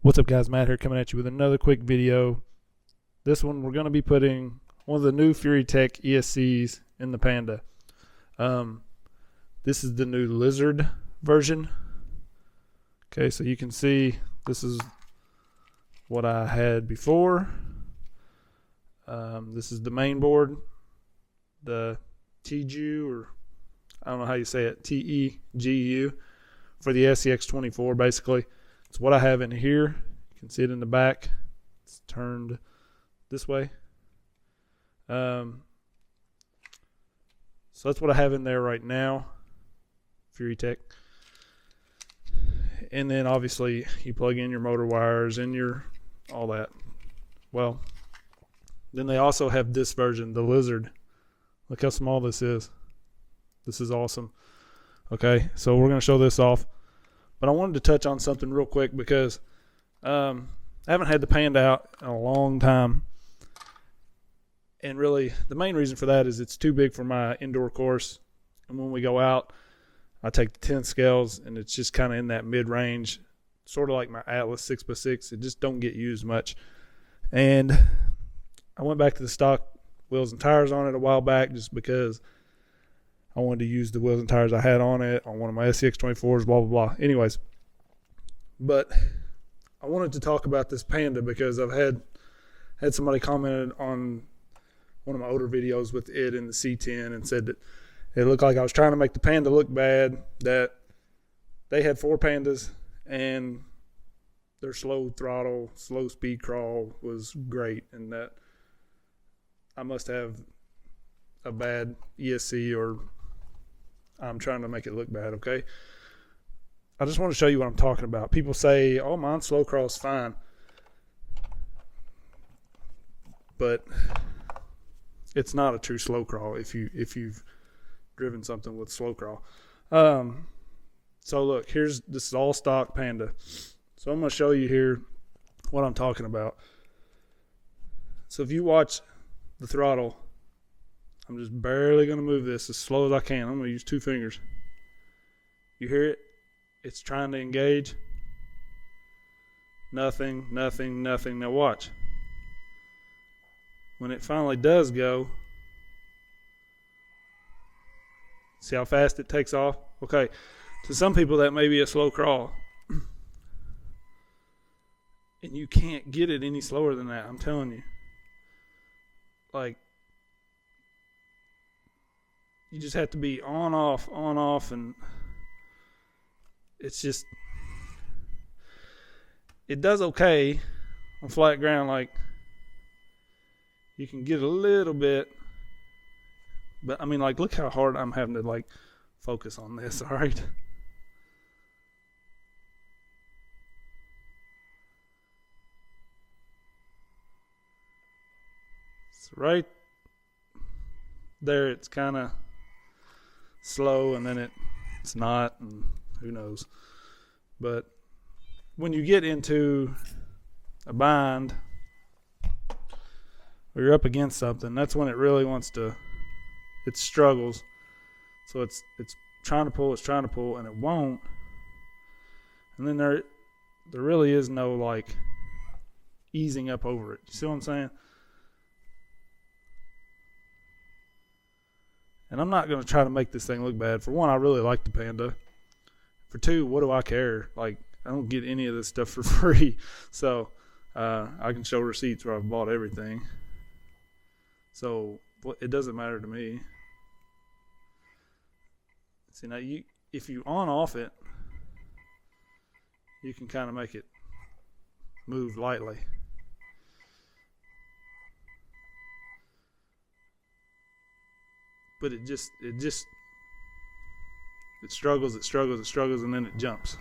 What's up guys, Matt here coming at you with another quick video. This one we're going to be putting one of the new Furitek ESCs in the Panda. This is the new Lizard version. Okay, so you can see this is what I had before. This is the main board, the TGU, or I don't know how you say it, TEGU for the SCX24 basically. It's what I have in here. You can see it in the back. It's turned this way. So that's what I have in there right now, Furitek. And then obviously you plug in your motor wires and your all that. Well, then they also have this version, the Lizard. Look how small this is. This is awesome. Okay, so we're going to show this off. But I wanted to touch on something real quick because I haven't had the Panda out in a long time. And really, the main reason for that is it's too big for my indoor course. And when we go out, I take the 10 scales, and it's just kind of in that mid-range, sort of like my Atlas 6x6. It just don't get used much. And I went back to the stock wheels and tires on it a while back just because I wanted to use the wheels and tires I had on it on one of my SCX24s, blah, blah, blah. Anyways, but I wanted to talk about this Panda because I've had somebody commented on one of my older videos with it in the C10 and said that it looked like I was trying to make the Panda look bad, that they had 4 Pandas and their slow throttle, slow speed crawl was great, and that I must have a bad ESC or I'm trying to make it look bad, okay? I just want to show you what I'm talking about. People say, oh, mine slow crawl's fine. But it's not a true slow crawl if you've driven something with slow crawl. So look, this is all stock Panda. So I'm going to show you here what I'm talking about. So if you watch the throttle, I'm just barely going to move this as slow as I can. I'm going to use 2 fingers. You hear it? It's trying to engage. Nothing, nothing, nothing. Now watch. When it finally does go, see how fast it takes off? Okay, to some people that may be a slow crawl. And you can't get it any slower than that, I'm telling you. Like, you just have to be on, off, and it's just, it does okay on flat ground. Like, you can get a little bit, but I mean, like, look how hard I'm having to, like, focus on this, all right? So right there, it's kind of slow, and then it's not, and who knows. But when you get into a bind or you're up against something, that's when it really wants to, it struggles. So it's trying to pull, and it won't. And then there really is no, like, easing up over it. You see what I'm saying? And I'm not going to try to make this thing look bad. For one, I really like the Panda. For two, what do I care? Like, I don't get any of this stuff for free. So I can show receipts where I've bought everything. So it doesn't matter to me. See, now if you on off it, you can kind of make it move lightly. But it struggles, and then it jumps.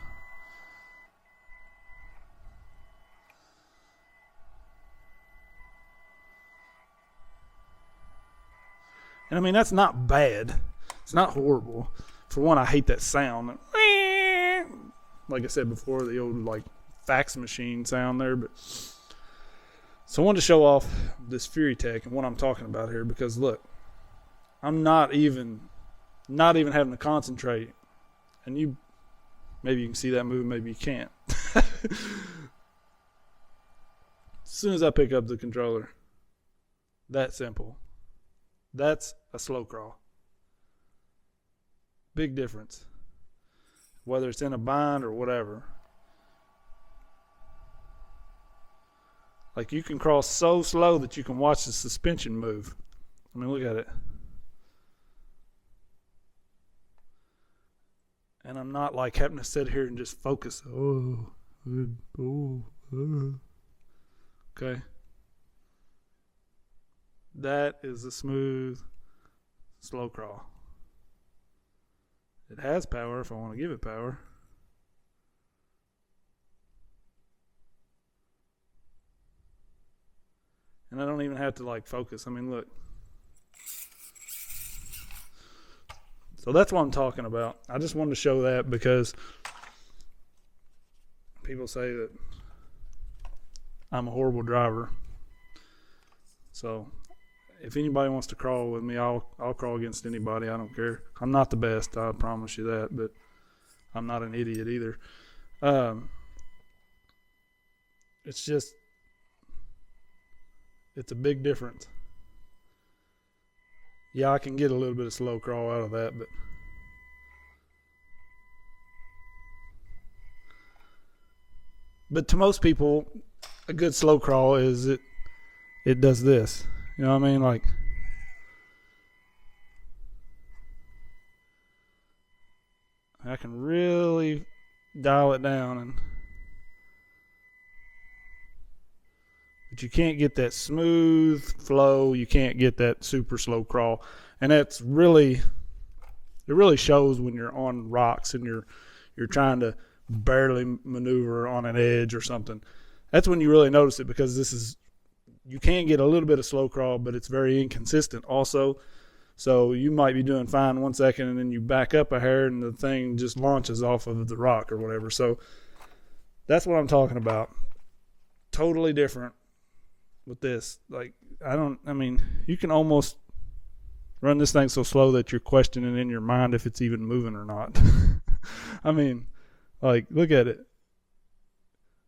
And I mean, that's not bad. It's not horrible. For one, I hate that sound. Like I said before, the old, like, fax machine sound there. But so I wanted to show off this Furitek and what I'm talking about here, because look, I'm not even having to concentrate. And maybe you can see that move, maybe you can't. soon as I pick up the controller. That simple. That's a slow crawl. Big difference. Whether it's in a bind or whatever. Like, you can crawl so slow that you can watch the suspension move. I mean, look at it. And I'm not like having to sit here and just focus. Okay. That is a smooth, slow crawl. It has power if I want to give it power. And I don't even have to like focus. I mean, look. So that's what I'm talking about. I just wanted to show that because people say that I'm a horrible driver. So if anybody wants to crawl with me, I'll crawl against anybody. I don't care. I'm not the best, I promise you that, but I'm not an idiot either. It's just, it's a big difference. Yeah, I can get a little bit of slow crawl out of that, but to most people, a good slow crawl is it does this. You know what I mean? Like, I can really dial it down, but you can't get that smooth flow. You can't get that super slow crawl, and it really shows when you're on rocks and you're trying to barely maneuver on an edge or something. That's when you really notice it, because you can get a little bit of slow crawl, but it's very inconsistent also. So you might be doing fine 1 second and then you back up a hair and the thing just launches off of the rock or whatever. So that's what I'm talking about. Totally different with this. Like, you can almost run this thing so slow that you're questioning in your mind if it's even moving or not. I mean, like, look at it.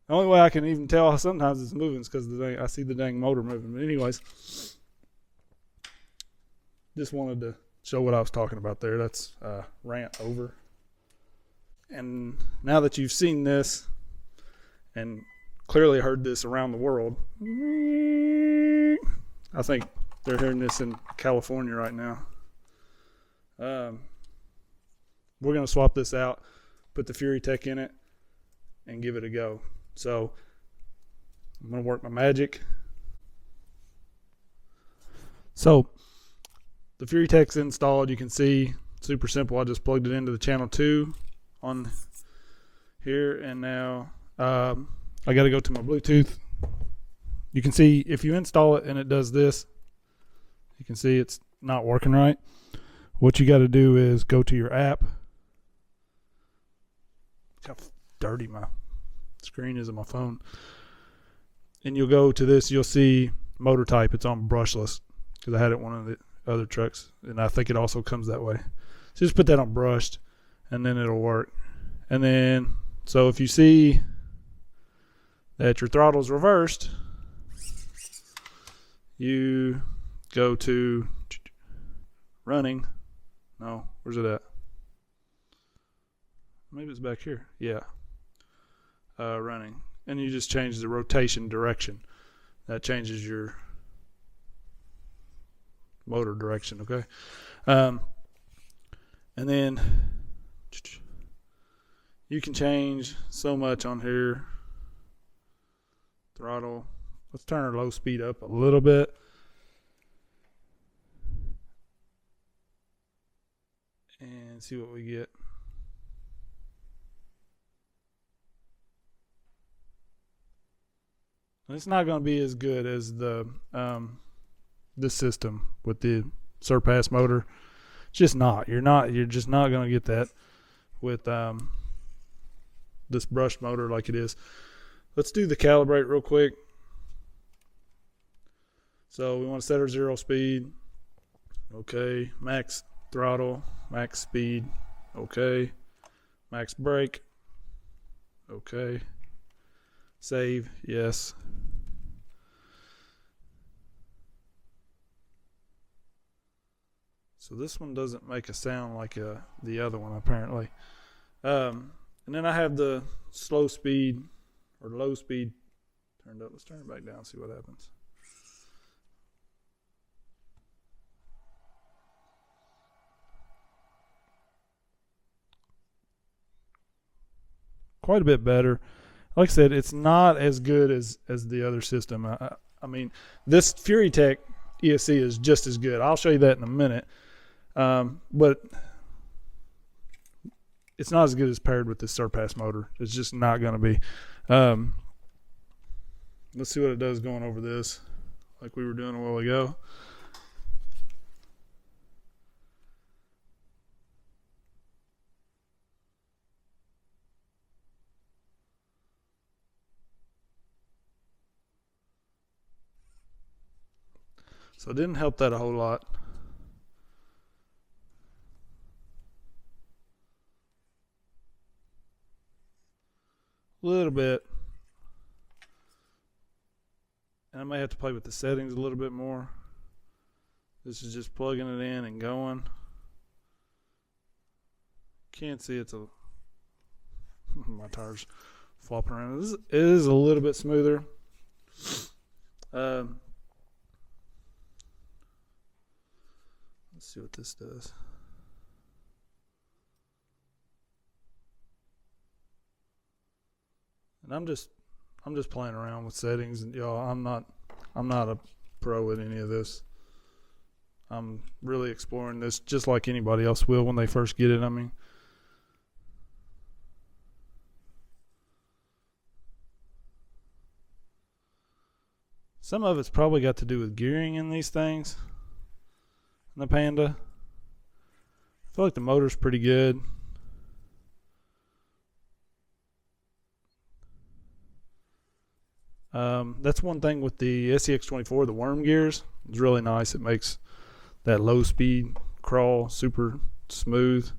The only way I can even tell sometimes it's moving is because I see the dang motor moving. But anyways, just wanted to show what I was talking about there. That's rant over. And now that you've seen this and clearly heard this around the world, I think they're hearing this in California right now. We're going to swap this out, put the Furitek in it, and give it a go. So I'm going to work my magic. So the Furitek's installed. You can see, super simple. I just plugged it into the channel 2 on here, and now I got to go to my Bluetooth. You can see if you install it and it does this, you can see it's not working right. What you got to do is go to your app. Look how dirty my screen is on my phone. And you'll go to this, you'll see motor type. It's on brushless because I had it one of the other trucks, and I think it also comes that way. So just put that on brushed, and then it'll work. And then, so if you see that your throttle's reversed, you go to running. No, where's it at? Maybe it's back here. Yeah. Running. And you just change the rotation direction. That changes your motor direction, okay? And then you can change so much on here. Throttle. Let's turn our low speed up a little bit. And see what we get. It's not going to be as good as the this system with the Surpass motor. It's just not. You're just not going to get that with this brushed motor like it is. Let's do the calibrate real quick. So we want to set our 0 speed. Okay. Max throttle. Max speed. Okay. Max brake. Okay. Save. Yes. So this one doesn't make a sound like the other one apparently. And then I have the slow speed or low speed turned up. Let's turn it back down, see what happens. Quite a bit better. Like I said, it's not as good as the other system. I mean, this Furitek ESC is just as good. I'll show you that in a minute. But it's not as good as paired with this Surpass motor. It's just not going to be. Let's see what it does going over this, like we were doing a while ago. So it didn't help that a whole lot. A little bit. And I may have to play with the settings a little bit more. This is just plugging it in and going. Can't see it's a my tires flopping around. It is a little bit smoother. Let's see what this does. And I'm just playing around with settings, and y'all, I'm not a pro at any of this. I'm really exploring this just like anybody else will when they first get it. I mean, some of it's probably got to do with gearing in these things. In the Panda, I feel like the motor's pretty good. That's one thing with the SCX24, the worm gears. It's really nice. It makes that low speed crawl super smooth.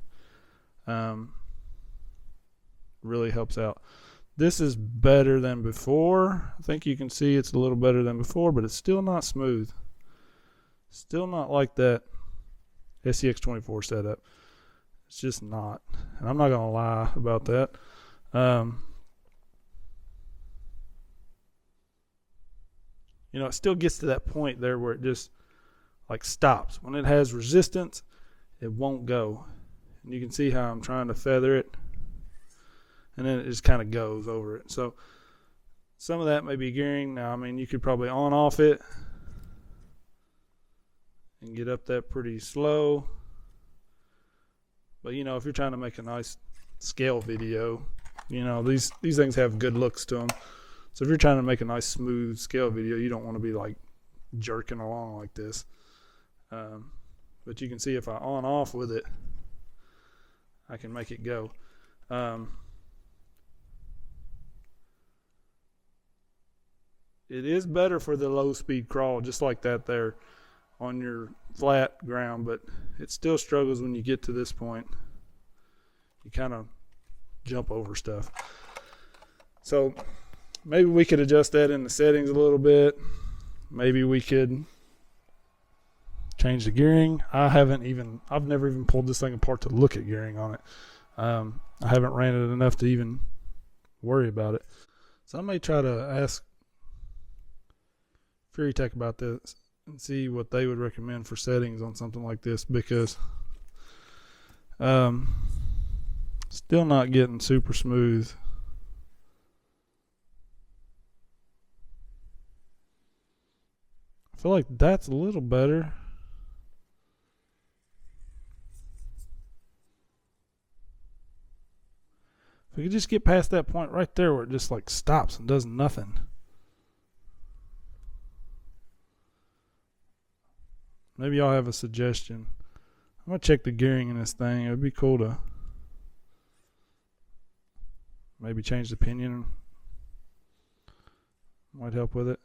Really helps out. This is better than before. I think you can see it's a little better than before, but it's still not smooth. Still not like that SCX24 setup. It's just not. And I'm not going to lie about that. You know, it still gets to that point there where it just like stops. When it has resistance, it won't go. And you can see how I'm trying to feather it. And then it just kind of goes over it. So some of that may be gearing. Now, I mean, you could probably on off it and get up that pretty slow. But, you know, if you're trying to make a nice scale video, you know, these things have good looks to them. So if you're trying to make a nice smooth scale video, you don't want to be like jerking along like this. But you can see if I on off with it, I can make it go. It is better for the low speed crawl, just like that there on your flat ground, but it still struggles when you get to this point. You kind of jump over stuff. So maybe we could adjust that in the settings a little bit. Maybe we could change the gearing. I've never even pulled this thing apart to look at gearing on it. I haven't ran it enough to even worry about it. So I may try to ask Furitek about this and see what they would recommend for settings on something like this, because still not getting super smooth. I feel like that's a little better. If we could just get past that point right there where it just like stops and does nothing. Maybe y'all have a suggestion. I'm going to check the gearing in this thing. It would be cool to maybe change the pinion. Might help with it.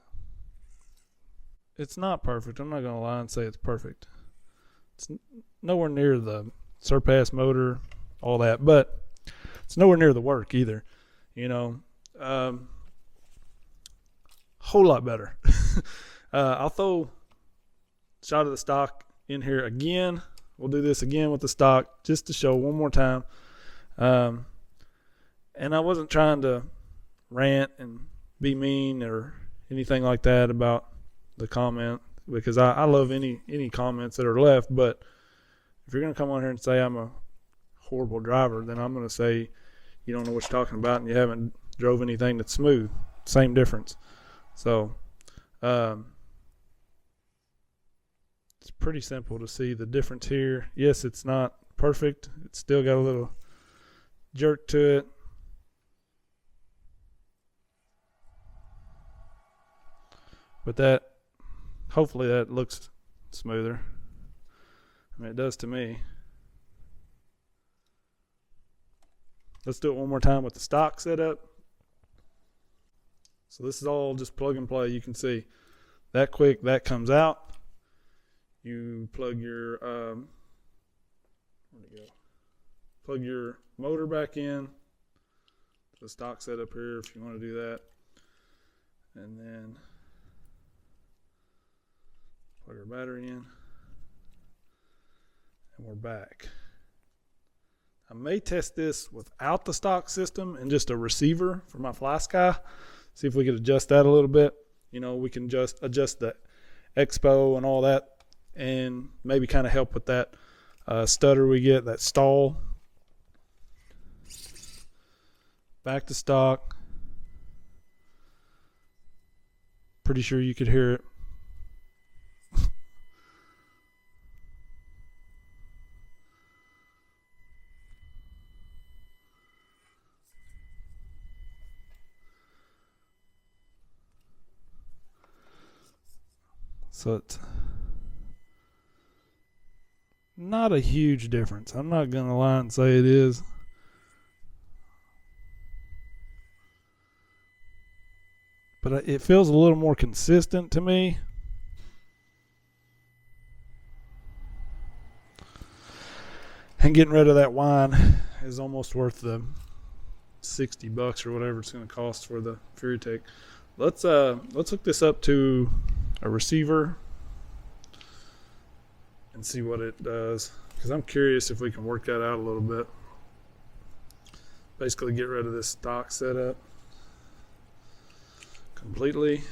It's not perfect. I'm not going to lie and say it's perfect. It's nowhere near the Surpass motor, all that, but it's nowhere near the work either. You know, whole lot better. I'll throw shot of the stock in here again we'll do this again with the stock just to show one more time. And I wasn't trying to rant and be mean or anything like that about the comment, because I love any comments that are left. But if you're going to come on here and say I'm a horrible driver, then I'm going to say you don't know what you're talking about and you haven't drove anything that's smooth. Same difference. So it's pretty simple to see the difference here. Yes, it's not perfect. It's still got a little jerk to it. But that, hopefully that looks smoother. I mean, it does to me. Let's do it one more time with the stock setup. So this is all just plug and play. You can see that quick, that comes out. You plug your plug your motor back in. The stock setup here if you want to do that. And then plug our battery in. And we're back. I may test this without the stock system and just a receiver for my Fly Sky. See if we could adjust that a little bit. You know, we can just adjust the expo and all that, and maybe kind of help with that stutter we get, that stall. Back to stock. Pretty sure you could hear it. So it's not a huge difference. I'm not going to lie and say it is. But it feels a little more consistent to me. And getting rid of that whine is almost worth the $60 or whatever it's going to cost for the Furitek. Let's hook this up to a receiver and see what it does, because I'm curious if we can work that out a little bit. Basically get rid of this stock setup completely.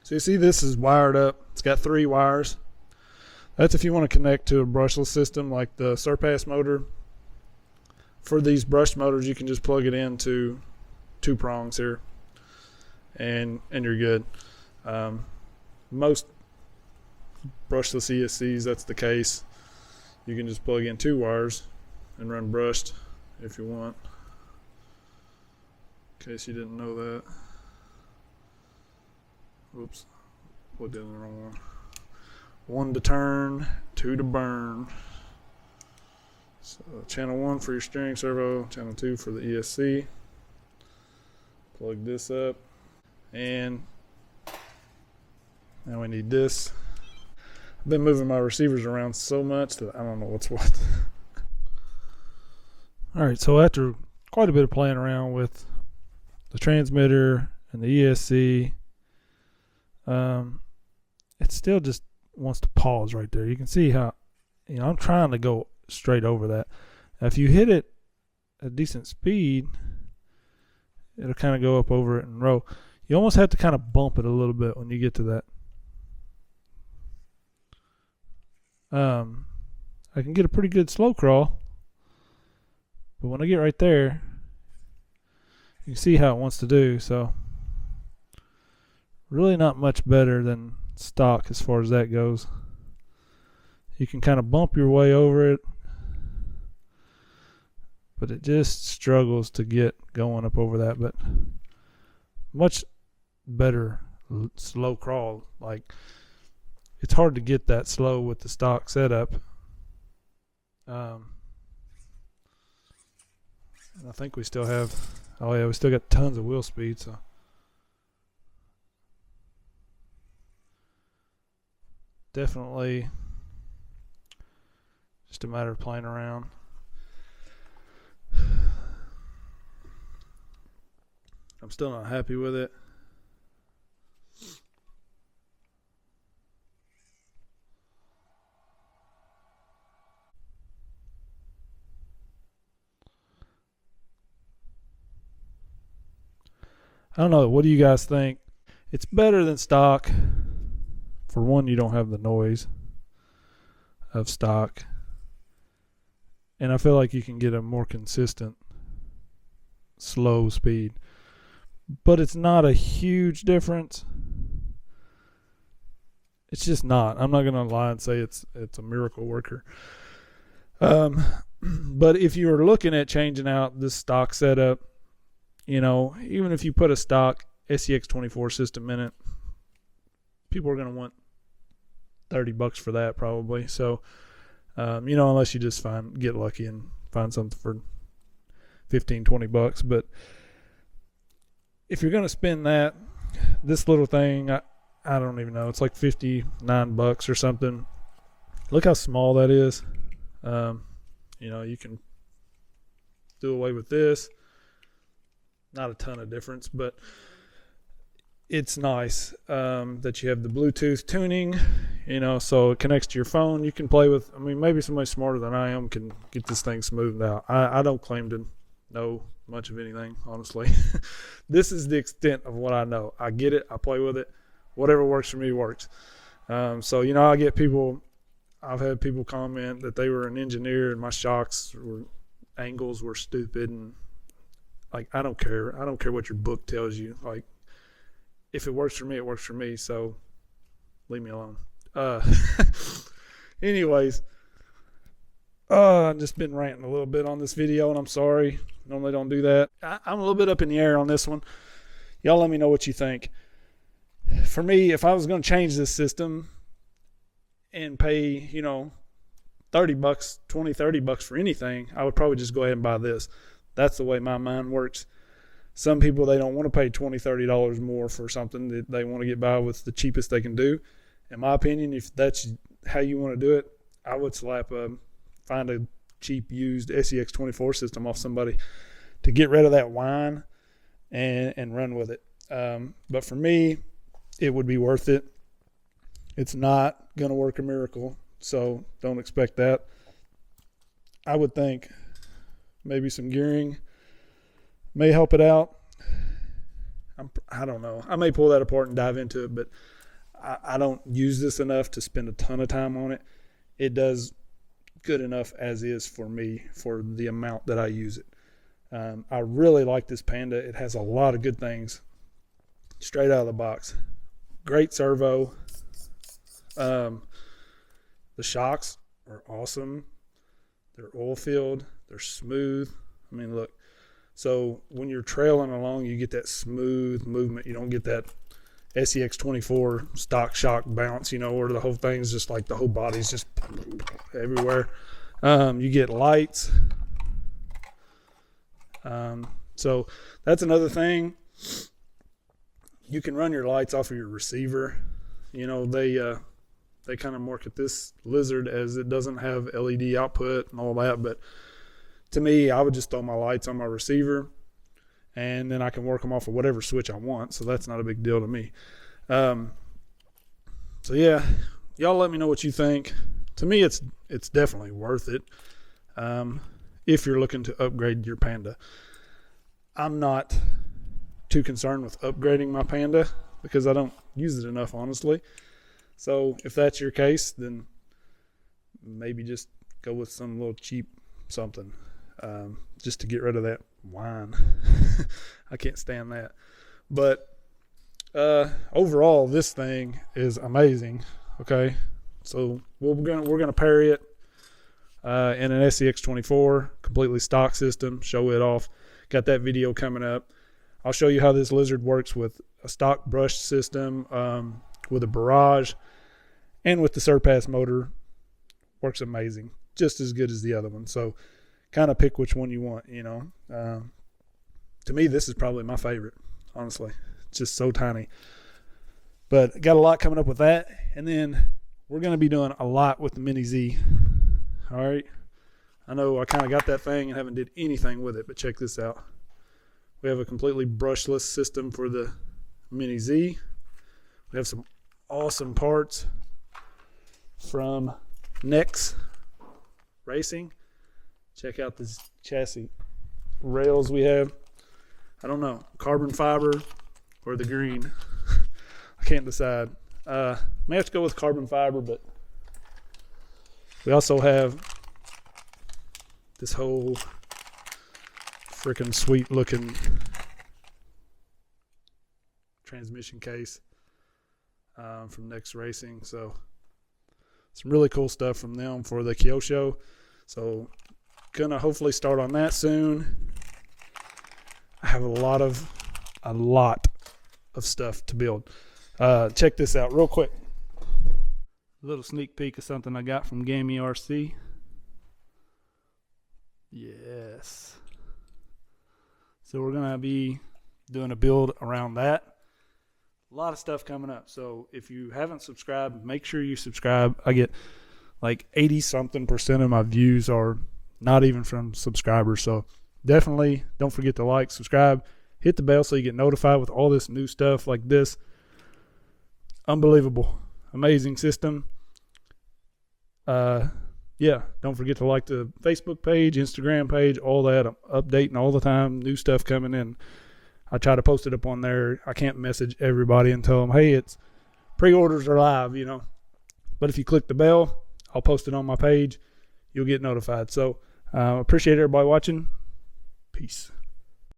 So you see this is wired up. It's got 3 wires. That's if you want to connect to a brushless system like the Surpass motor. For these brushed motors, you can just plug it into 2 prongs here, and you're good. Most brushless ESCs, that's the case. You can just plug in 2 wires and run brushed if you want. In case you didn't know that. Oops, plugged in the wrong one. 1 to turn, 2 to burn. So channel 1 for your steering servo, channel 2 for the ESC. Plug this up, and now we need this. I've been moving my receivers around so much that I don't know what's what. Alright, so after quite a bit of playing around with the transmitter and the ESC, it still just wants to pause right there. You can see how, you know, I'm trying to go straight over that. Now, if you hit it at a decent speed, it'll kind of go up over it and roll. You almost have to kind of bump it a little bit when you get to that. I can get a pretty good slow crawl, but when I get right there, you can see how it wants to do. So really not much better than stock as far as that goes. You can kind of bump your way over it, but it just struggles to get going up over that. But much better slow crawl. Like, it's hard to get that slow with the stock setup. And I think we still have, oh yeah, we still got tons of wheel speed. So definitely just a matter of playing around. I'm still not happy with it. I don't know. What do you guys think? It's better than stock. For one, you don't have the noise of stock. And I feel like you can get a more consistent slow speed. But it's not a huge difference. It's just not. I'm not going to lie and say it's a miracle worker. But if you were looking at changing out this stock setup, you know, even if you put a stock SCX24 system in it, people are going to want $30 for that probably. So, you know, unless you just get lucky and find something for $15-20. But if you're going to spend that, this little thing, I don't even know, it's like $59 or something. Look how small that is. You know, you can do away with this. Not a ton of difference, but it's nice that you have the Bluetooth tuning, you know, so it connects to your phone. You can play with, I mean, maybe somebody smarter than I am can get this thing smoothed out. I don't claim to know much of anything, honestly. This is the extent of what I know. I get it. I play with it. Whatever works for me works. So, you know, I've had people comment that they were an engineer and my angles were stupid, and like, I don't care. I don't care what your book tells you. Like, if it works for me, it works for me. So leave me alone. Anyways, I've just been ranting a little bit on this video, and I'm sorry. Normally don't do that. I'm a little bit up in the air on this one. Y'all let me know what you think. For me, if I was going to change this system and pay, you know, $30, $20-30 for anything, I would probably just go ahead and buy this. That's the way my mind works. Some people, they don't want to pay $20-30 more for something that they want to get by with the cheapest they can do. In my opinion, if that's how you want to do it, I would find a cheap used SCX24 system off somebody to get rid of that whine and run with it. But for me, it would be worth it. It's not going to work a miracle, so don't expect that. I would think maybe some gearing may help it out. I don't know. I may pull that apart and dive into it, but I don't use this enough to spend a ton of time on it. It does good enough as is for me for the amount that I use it. I really like this Panda. It has a lot of good things straight out of the box. Great servo. The shocks are awesome. They're oil filled. They're smooth. I mean, look. So when you're trailing along, you get that smooth movement. You don't get that SCX24 stock shock bounce, you know, where the whole thing's just like the whole body's just everywhere. You get lights. So that's another thing. You can run your lights off of your receiver. You know, they kind of market this Lizard as it doesn't have LED output and all that, but to me, I would just throw my lights on my receiver, and then I can work them off of whatever switch I want, so that's not a big deal to me. So yeah, y'all let me know what you think. To me, it's definitely worth it if you're looking to upgrade your Panda. I'm not too concerned with upgrading my Panda because I don't use it enough, honestly. So if that's your case, then maybe just go with some little cheap something just to get rid of that whine. I can't stand that. But overall, this thing is amazing. Okay, so we're gonna pair it in an SCX24 completely stock system. Show it off. Got that video coming up. I'll show you how this Lizard works with a stock brush system, with a barrage, and with the Surpass motor. Works amazing, just as good as the other one. So kind of pick which one you want, you know. To me, this is probably my favorite, honestly. It's just so tiny. But got a lot coming up with that. And then we're going to be doing a lot with the Mini Z. All right. I know I kind of got that thing and haven't did anything with it, but check this out. We have a completely brushless system for the Mini Z. We have some awesome parts from Nex Racing. Check out this chassis rails we have. I don't know, carbon fiber, or the green. I can't decide. May have to go with carbon fiber, but we also have this whole freaking sweet looking transmission case from Next Racing. So some really cool stuff from them for the Kyosho. So gonna hopefully start on that soon. I have a lot of stuff to build. Check this out real quick. A little sneak peek of something I got from Gamey RC. Yes. So we're gonna be doing a build around that. A lot of stuff coming up. So if you haven't subscribed, make sure you subscribe. I get like 80-something% of my views are not even from subscribers. So definitely don't forget to like, subscribe, hit the bell so you get notified with all this new stuff like this. Unbelievable. Amazing system. Yeah, don't forget to like the Facebook page, Instagram page, all that. I'm updating all the time, new stuff coming in. I try to post it up on there. I can't message everybody and tell them, hey, it's pre-orders are live, you know. But if you click the bell, I'll post it on my page. You'll get notified. So appreciate everybody watching. Peace.